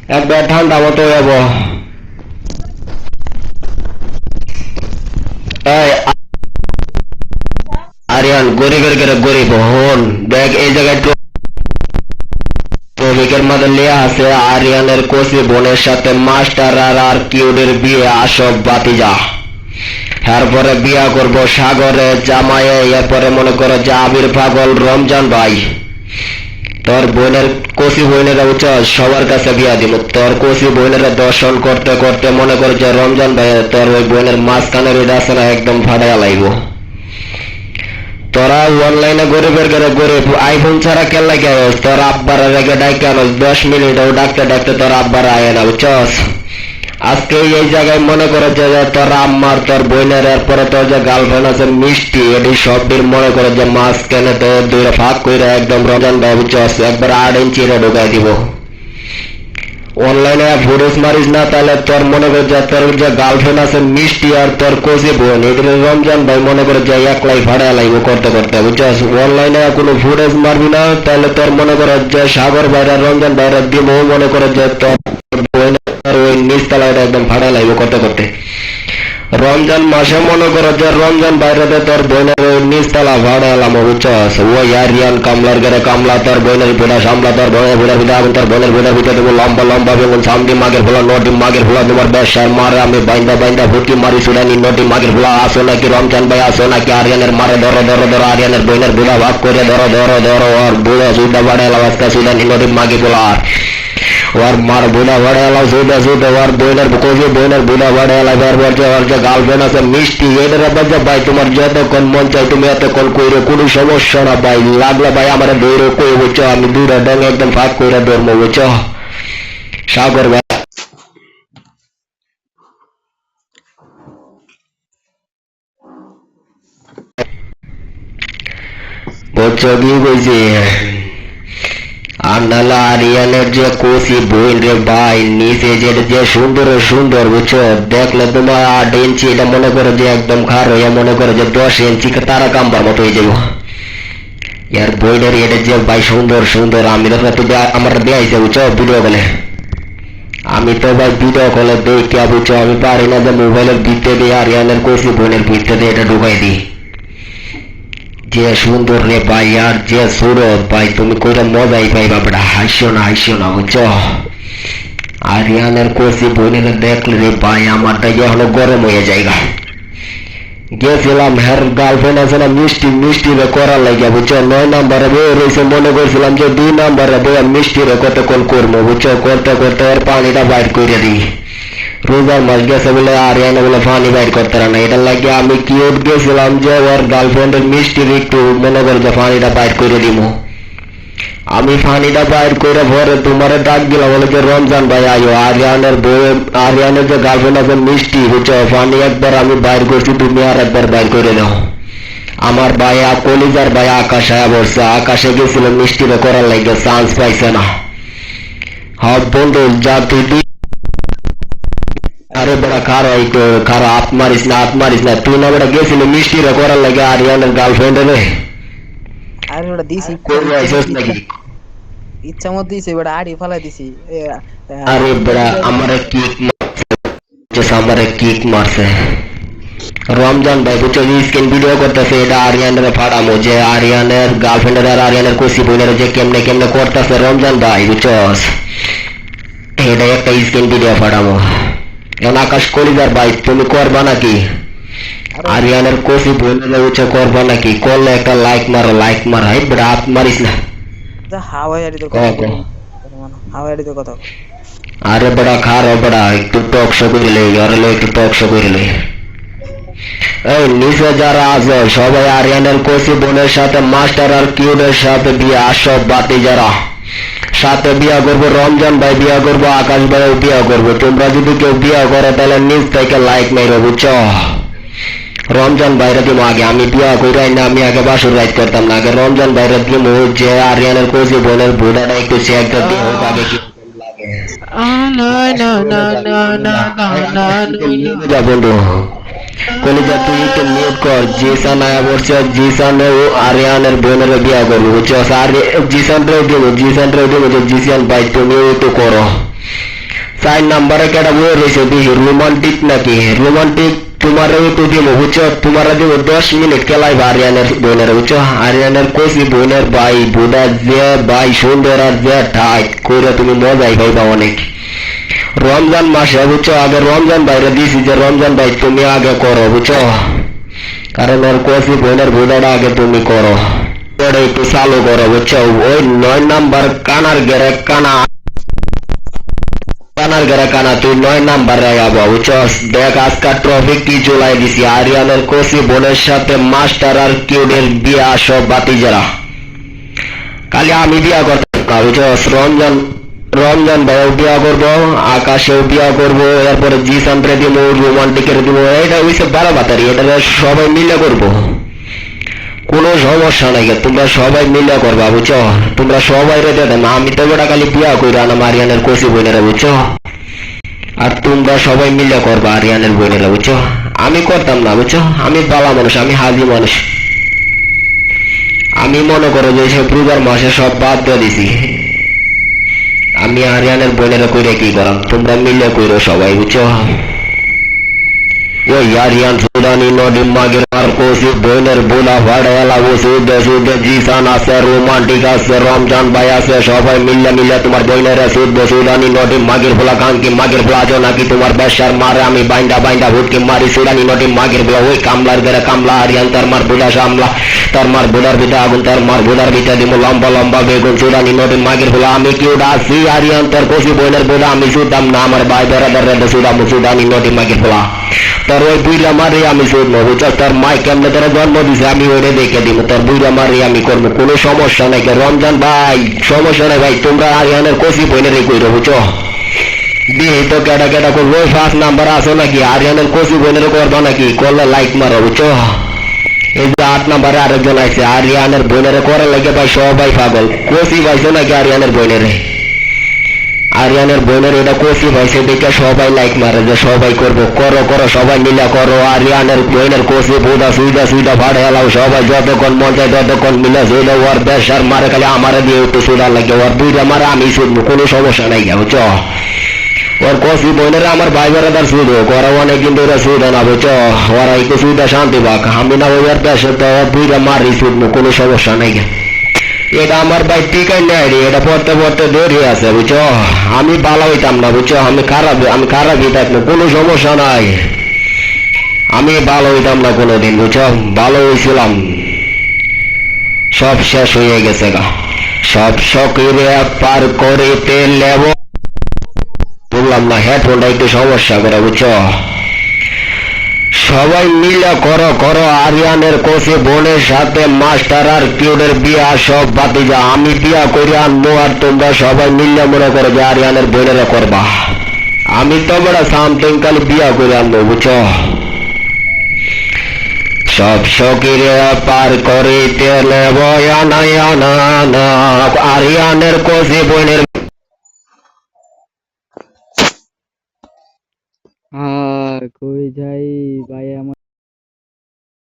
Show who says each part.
Speaker 1: একবার ঠান্ডা মতো যাব। এই আরিয়ান গরিবের ঘরে গরিব হন দেখ এই জায়গায় শ্রমিকের মধ্যে লেয়া আছে আরিয়ানের কোচি বোনের সাথে মাস্টার আর কিউডের বিয়ে আসব বাতিজা। এরপরে বিয়া করব সাগরে জামাইয়ে, এরপরে মনে করো যে আবির পাগল রমজান ভাই তোর বোনের কোচি বোনেরা উচ্চ সবার কাছে বিয়া দিব। তোর কোচি বোনেরা দর্শন করতে করতে মনে কর যে রমজান ভাই তোর ওই বোনের মাঝখানের ওই রাস্তাটা একদম ফাটাইয়া লাগবো। তোরা অনলাইনে গরিবের ঘরে গরিব আইফোন ছাড়া কেলা কে তোর আব্বার রেখে ডাইকে আনো 10 মিনিট ডাকতে ডাকতে তোর আব্বার আয় না বুঝছস। আজকে এই জায়গায় মনে করে যে তোর আম্মার তোর বোনের এরপরে তোর যে গার্লফ্রেন্ড আছে মিষ্টি এটি সবটির মনে করে যে মাছ কেনে তো দুইটা ফাঁক করে একদম রমজান ভাই বুঝছস একবার 8 ইঞ্চি ঢুকাই দিব। অনলাইনে ফুটেজ মারিস না তাহলে তোর মনে করে যে তোর যে গার্লফ্রেন্ড আছে মিষ্টি আর তোর কোচি বোন এগুলো রমজান ভাই মনে করে যে একলাই ভাড়া লাগবে করতে করতে বুঝছস। অনলাইনে কোনো ফুটেজ মারবি না তাহলে তোর মনে করে যে সাগর ভাইরা রমজান ভাইরা দিব মনে করে যে তোর বোনের ওই নিচতলাটা একদম ভাড়া লাগবে করতে করতে। রমজান মাসে মনে করো যে রমজান বাইরে তোর বোনের নিচতলা ভাড়া এলাম বুঝছস। ওই আরিয়ান কামলার ঘরে কামলা তোর বোনের বুড়া সামলা তোর বোনের বুড়া ভিতরে আমি তোর বোনের বুড়া ভিতরে দেবো লম্বা লম্বা বেগুন সামদি মাগের ফোলা নটি মাগের ফোলা তোমার ব্যবসার মারে আমি বাইন্দা বাইন্দা ভুটি মারি সুরানি নটি মাগের ফোলা আসো নাকি রমজান ভাই আসো নাকি আরিয়ানের মারে ধরো ধরো ধরো আরিয়ানের বোনের বুড়া ভাগ করে ধরো ধরো ধরো আর বুড়া সুদা ভাড়া এলাম আজকে সুরানি নটি মাগি ফোলা আর ওর মার বুড়া ভাড়া এলাম সুদা সুদা ওর বোনের কোচি বোনের বুড়া ভাড়া এলাম ওর যে গার্লফ্রেন্ড আছে মিষ্টি এদের বাজা ভাই তোমার যতক্ষণ মন চাই তুমি এতক্ষণ কইরো কোনো সমস্যা না ভাই লাগলে ভাই আমার দৌড়ো কই বুঝছো আমি দূরে ডং একদম ফাঁক করে ধরবো বুঝছো। সাগর ভাই বুঝছো কি কইছি আর নালা আরিয়ানের যে কোচি বোন রে ভাই নিচে যে সুন্দর সুন্দর বুঝছো দেখলে তোমার 8 ইঞ্চি এটা মনে করো যে একদম খার হইয়া মনে করো যে 10 ইঞ্চি তারা কাম্বার মতো হয়ে যাবো। ইয়ার বইনের এটা যে ভাই সুন্দর সুন্দর আমি তো আমার দেয়াইছে বুঝছো ভিডিও কলে আমি তো ভাই ভিডিও কলে দেখি বুঝছো আমি পারি না যে মোবাইলের ভিতরে দিয়ে আরিয়ানের কোচি বোনের ভিতরে দিয়ে এটা ঢুকাই দিই। যে সুন্দর রে ভাই আর যে সুরত ভাই তুমি কইটা মজাই পাইবা বেটা হাসিও না বুঝছো। আরিয়ানের কোচি বোনের দেখলে রে ভাই আমারটা হলো গরম হয়ে যায়গা। গেছিলাম হের গার্লফ্রেন্ড আছে না মিষ্টি মিষ্টি রে করার লাগে বুঝছো 9 নম্বরে বই রয়েছে মনে করছিলাম যে 2 নম্বরে বই মিষ্টি রে কতক্ষণ করবো বুঝছো করতে করতে এর পানিটা বাইর করে দিই। রোজার মাস গেছে বলে আরিয়ানা বলে পানি বাইর করতে না এটা লাগে আমি কিউট গেছিলাম যে ওর গার্লফ্রেন্ডের মিষ্টির একটু মনে করে যে পানিটা বাইর করে দিব। আমি পানিটা বাইর করে ভরে তোমারে ডাক দিলাম বলে যে রমজান ভাই আয়ো আরিয়ানের বই আরিয়ানের যে গার্লফ্রেন্ড আছে মিষ্টি বুঝছো পানি একবার আমি বাইর করছি তুমি আর একবার বাইর করে দাও। আমার ভাই কলিজার ভাই আকাশে বসছে আকাশে গেছিল মিষ্টিরে করার লাগে চান্স পাইছে না। হ্যাঁ বন্ধু যা তুই আরে বড়া কারো হাত মারিস না তুই না বেটা গেছিলি মিষ্টিরে করার লাগে আরিয়ানের গার্লফ্রেন্ড রে
Speaker 2: আরে ওটা দিছি
Speaker 1: নাকি
Speaker 2: ইচ্ছা মত দিছি ওটা আড়ি ফেলাই দিছি।
Speaker 1: আরে বড়া আমারে কিক মারছে রমজান ভাই বুঝছো স্ক্রিন ভিডিও করতেছে এটা আরিয়ানের ফাড়ামো যে আরিয়ানের গার্লফ্রেন্ডের আর আরিয়ানের কোচি বোনের যে কেমনে কেমনে করতেছে রমজান ভাই বুঝছস এটা একটা স্ক্রিন ভিডিও ফাড়ামো। এখন আকাশ কলিজার ভাই তুমি করবা নাকি আরিয়ানের কোচি বোনের উচ্চ করবা নাকি করলে একটা লাইক মার হাই বেটা হাত মারিস না
Speaker 2: হাওয়াইয়ারি তো কথা।
Speaker 1: আরে বড়া খারো বড়া একটু টক শো করিলে একটু টক শো করিলে এই নিচে যারা আছে সবাই আরিয়ানের কোচি বোনের সাথে মাস্টার আর কিউডের সাথে বিয়ে আসব বাতি যারা সাথে বিয়া করবো রমজান ভাই বিয়া করবো আকাশ ভাইও বিয়া করবো তোমরা যদি কেউ বিয়া করো তাহলে নিজ থেকে লাইক মেরো বুঝছো। রমজান ভাইরা দিব আগে আমি বিয়া কইরাই না আমি আগে বাসুর রাইট করতাম না আগে রমজান ভাইরা দিব যে আরিয়ানের কোচি বোনের বুড়াটা একটু চেকটা দিয়ে হোক আগে কি লাগে বন্ধু কলিজা তুই একটু মিউট কর জিসান আয়া বলছে জিসান ও আরিয়ানের বোনের বিয়া করবো বুঝছো আর জিসান রেও দিব যে জিসান ভাই তুমি একটু করো চার নাম্বারে কেটা বয়ে রয়েছে দেখি রোমান্টিক নাকি রোমান্টিক তোমার একটু দিব বুঝছো তোমার দিব 10 মিনিট খেলাই আরিয়ানের বোনের বুঝছো আরিয়ানের কোসি বোনের ভাই বুদা যে ভাই সুন্দর আর যে ঠাই করে তুমি মজাই পাইবা অনেক রমজান মাসে বুঝছো আগে রমজান বাইরে দিছি যে রমজান ভাই তুমি আগে করো বুঝছো কারণ ওর কোসি বোনের বুদাটা আগে তুমি করো ওটা একটু চালু করো বুঝছো ওই 9 নাম্বার কানার গেরে কানা কানার গেরা কানা তুই 9 নাম্বারে যাবো বুঝছস দেখ আজকাল ট্রফি কি চলাই দিছি আরিয়ানের কোসি বোনের সাথে মাস্টার আর কিউডের বিয়া সব বাতি যারা কালি আমি বিয়া করতে না বুঝছস রমজান রমজান ভাইও বিয়া করবো আকাশেও বিয়া করবো এরপরে জিসান রে দিব রোমান্টিকের দিব এটা হইছে বারাবাতারি এটা সবাই মিলে করবো কোনো সমস্যা নাই তোমরা সবাই মিলে করবা বুঝছো তোমরা সবাই রেতে দেন আমি তো বেটা খালি বিয়া কইরা না আরিয়ানের কোসি বোনেরা বুঝছো আর তোমরা সবাই মিলে করবা আরিয়ানের বোনেরা বুঝছো আমি করতাম না বুঝছো আমি বালা মানুষ আমি হাজি মানুষ আমি মনে করো যে সব রোজার মাসে সব বাদ দিয়ে দিছি আমি আরিয়ানের বোনেরা কইরা কি করাম তোমরা মিলে কইরো সবাই বুঝছো ওই আরিয়ান সুদানি নদী মাগের আর কোসি বোনের বোলা ভাড়ালা ও সুদে সুদে জিসান আছে রোমান্টিক আছে রমজান ভাই আছে সবাই মিলে মিলে তোমার বোনের সুদে সুদানি নদী মাগের বোলা কাঙ্কি মাগের বোলা আজো নাকি তোমার বেশার মারে আমি বাইন্দা বাইন্দা হুটকি মারি সুদানি নদী মাগের বোলা ওই কামলার বেড়ে কামলা আরিয়ান তার মার বোলা সামলা তার মার বোলার বিটা আগুন তার মার বোলার বিটা দিব লম্বা লম্বা বেগুন সুদানি নদী মাগের বোলা আমি কি ওটা আসি আরিয়ান তোর কোসি বোনের বোলা আমি সুদাম না আমার ভাই বেড়াদার রেডে সুদাম সুদানি নদী মাগের বোলা তোর ওই বুইরা মারে আমি শুনবো বুঝছস তোর মাই কেমনে তোর জন্ম দিছে আমি ওইটা দেখে দিব তোর বুইরা মারে আমি করবো কোনো সমস্যা নাই রমজান ভাই সমস্যা নাই ভাই তোমরা আরিয়ানের কোসি বোনের কইরো বুঝছো দিয়ে তো কেটা কেটা করবো 5 নাম্বার আসো নাকি আরিয়ানের কোসি বোনের করবা নাকি করলে লাইক মারো বুঝছো এই যে 8 নাম্বারে আরেকজন আছে আরিয়ানের বোনের করে লাগে ভাই সবাই পাগল কোসি ভাইছো নাকি আরিয়ানের বোনের আরিয়ানের বোনের এটা কোসি ভাইছে দেখে সবাই লাইক মারে যে সবাই করবো করো করো সবাই মিলে করো আরিয়ানের বোনের কোসি বুদা সুইদা সুইদা ভাড়ে এলাও সবাই যতক্ষণ মন চায় ততক্ষণ মিলে সুইদা ওর বেশার মারে খালি আমারে দিয়ে একটু সুদা লাগে ওর দুইটা মারে আমি শুনবো কোনো সমস্যা নাই বুঝছো ওর কোসি বোনের আমার ভাই বেড়াদার সুদ হোক ওরা অনেক কিন্তু ওরা সুদা না বুঝছো ওরা একটু সুদা শান্তি পাক আমি না ওই দেশে তো দুইটা মারি শুনবো কোনো সমস্যা নাই এটা আমার ভাই টিকাই নাই রে এটা পড়তে পড়তে দেরি আছে বুঝছো আমি ভালো হইতাম না বুঝছো আমি খারাপই থাকবো কোনো সমস্যা নাই আমি ভালো হইতাম না কোনোদিন বুঝছো ভালো হয়েছিলাম সব শেষ হয়ে গেছে গা সব শখেরে পার করিতে লেব বললাম না হেডফোনটা একটু সমস্যা করে বুঝছো সবাই মিলে করো করো আরিয়ানের কোসি বোনের সাথে মাস্টার আর কিউডের বিয়া সব বাতি যা আমি বিয়া করে আনবো আর তোমরা সবাই মিলে মনে করো যে আরিয়ানের বোনেরা করবা আমি তো বড় সামথিং কাল বিয়া করে আনবো বুঝছো সব শখেরে পার করিতে নেব আরিয়ানের কোসি বোনের
Speaker 2: কই যাই ভাই আমার